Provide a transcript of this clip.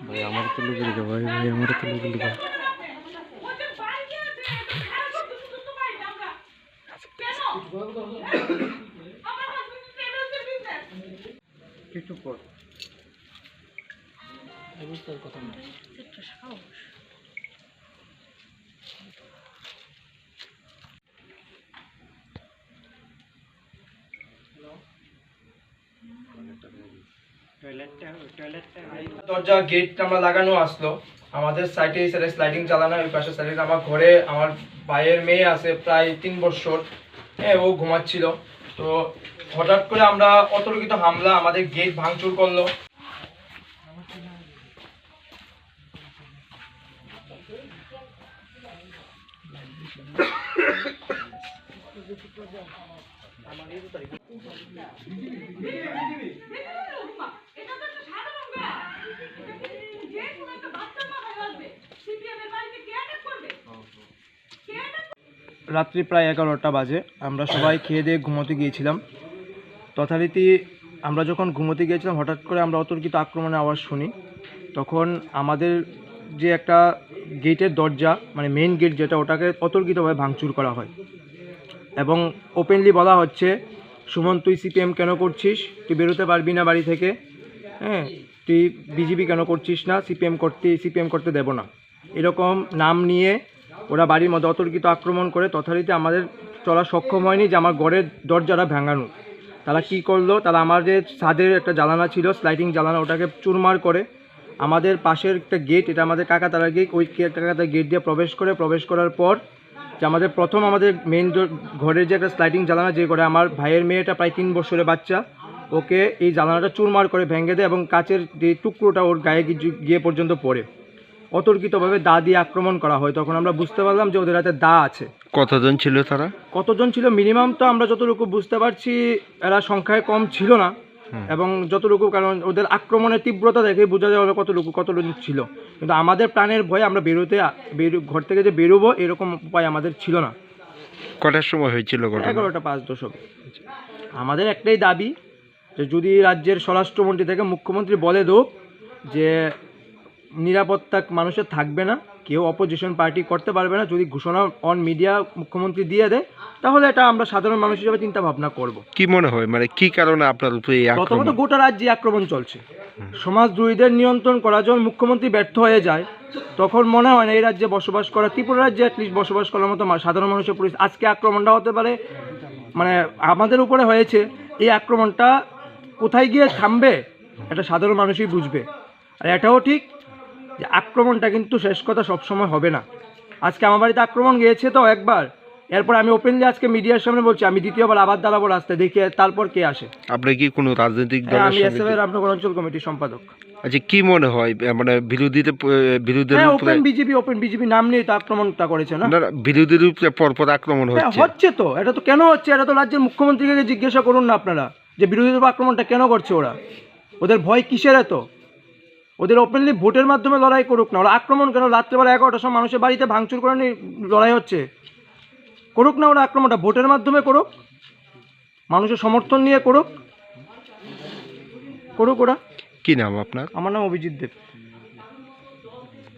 ভাই আমার তো লোকের ভাই ভাই আমার তো লোকের কিছু পর কথা না দরজা গেট আমরা লাগানো আসলো আমাদের সাইডে স্লাইডিং চালানো ওই পাশে সাইডে আমার ঘরে আমার ভাইয়ের মেয়ে আছে প্রায় 3 বছর হ্যাঁ ও ঘুমাচ্ছিল তো হঠাৎ করে আমরা অতর্কিত হামলা আমাদের গেট ভাঙচুর করলো রাত্রি প্রায় 11টা বাজে আমরা সবাই খেয়ে দিয়ে ঘুমোতে গিয়েছিলাম তথারীতি আমরা যখন ঘুমোতে গিয়েছিলাম হঠাৎ করে আমরা অতর্কিত আক্রমণের আওয়াজ শুনি তখন আমাদের যে একটা গেটের দরজা মানে মেইন গেট যেটা ওটাকে অতর্কিতভাবে ভাঙচুর করা হয় এবং ওপেনলি বলা হচ্ছে সুমন তুই সিপিএম কেন করছিস তুই বেরোতে পারবি না বাড়ি থেকে হ্যাঁ তুই বিজেপি কেন করছিস না সিপিএম করতে দেব না এরকম নাম নিয়ে ওরা বাড়ির মধ্যে অতর্কিত আক্রমণ করে তথারীতি আমাদের চলা সক্ষম হয়নি যে আমার ঘরের দরজাটা ভাঙানো তারা কি করলো তারা আমাদের ছাদের একটা জ্বালানা ছিল স্লাইডিং জ্বালানা ওটাকে চুরমার করে আমাদের পাশের একটা গেট এটা আমাদের কাকাতারা গেট ওই কাকাতারা গেট দিয়ে প্রবেশ করার পর যে আমাদের প্রথম আমাদের মেইন ঘরের যে একটা স্লাইডিং জ্বালানা যে করে আমার ভাইয়ের মেয়েটা প্রায় 3 বছরের বাচ্চা ওকে এই জ্বালানাটা চুরমার করে ভেঙে দেয় এবং কাচের যে টুকরোটা ওর গায়ে গিয়ে পর্যন্ত পড়ে অতর্কিতভাবে দা দিয়ে আক্রমণ করা হয় তখন আমরা বুঝতে পারলাম যে ওদের হাতে দা আছে কতজন ছিল তারা কতজন ছিল মিনিমাম তো আমরা যতটুকু বুঝতে পারছি এরা সংখ্যায় কম ছিল না এবং যতটুকু কারণ ওদের আক্রমণের তীব্রতা দেখে বোঝা যায় কতটুকু ছিল কিন্তু আমাদের প্রাণের ভয়ে আমরা ঘর থেকে যে বেরোবো এরকম উপায় আমাদের ছিল না কটার সময় হয়েছিল 11টা 5-10 আমাদের একটাই দাবি যে যদি রাজ্যের স্বরাষ্ট্রমন্ত্রী থেকে মুখ্যমন্ত্রী বলে দোক যে নিরাপত্তা মানুষের থাকবে না কেউ অপোজিশন পার্টি করতে পারবে না যদি ঘোষণা অন মিডিয়া মুখ্যমন্ত্রী দিয়ে দেয় তাহলে এটা আমরা সাধারণ মানুষ হিসেবে চিন্তা ভাবনা করব কি মনে হয় মানে কি কারণে আপনার উপরে প্রথমত গোটা রাজ্যে আক্রমণ চলছে সমাজদ্রোহীদের নিয়ন্ত্রণ করা যখন মুখ্যমন্ত্রী ব্যর্থ হয়ে যায় তখন মনে হয় না এই রাজ্যে বসবাস করা ত্রিপুরা রাজ্যে অ্যাটলিস্ট বসবাস করার মতো সাধারণ মানুষের পরিস্থিতি আজকে আক্রমণটা হতে পারে মানে আমাদের উপরে হয়েছে এই আক্রমণটা কোথায় গিয়ে থামবে এটা সাধারণ মানুষই বুঝবে আর এটাও ঠিক যে আক্রমণটা কিন্তু শেষ কথা সবসময় হবে না আজকে আমার বাড়িতে আক্রমণ গিয়েছে তো একবার এরপর আমি ওপেনলি আজকে মিডিয়ার সামনে বলছি আমি দ্বিতীয়বার আবার দাঁড়াবো রাস্তায় দেখি তারপর কে আসে আপনি কি কোনো রাজনৈতিক দলের আমি এসএফআই রামনগর অঞ্চল কমিটির সম্পাদক আচ্ছা কি মনে হয় মানে বিরোধীদের ওপেন বিজেপি নাম নিয়ে তো আক্রমণটা করেছে না বিরোধীর উপরে পরপর আক্রমণ হচ্ছে তো এটা তো কেন হচ্ছে এটা তো রাজ্যের মুখ্যমন্ত্রীকে জিজ্ঞাসা করুন না আপনারা যে বিরোধীদের উপর আক্রমণটা কেন করছে ওরা ওদের ভয় কিসের এত ওদের ওপেনলি ভোটের মাধ্যমে লড়াই করুক না ওরা আক্রমণ কেন রাত্রেবেলা 11টার সময় মানুষের বাড়িতে ভাঙচুর করে লড়াই হচ্ছে করুক না ওরা আক্রমণটা ভোটের মাধ্যমে করুক মানুষের সমর্থন নিয়ে করুক ওরা কি নাম আপনার আমার নাম অভিজিৎ দেব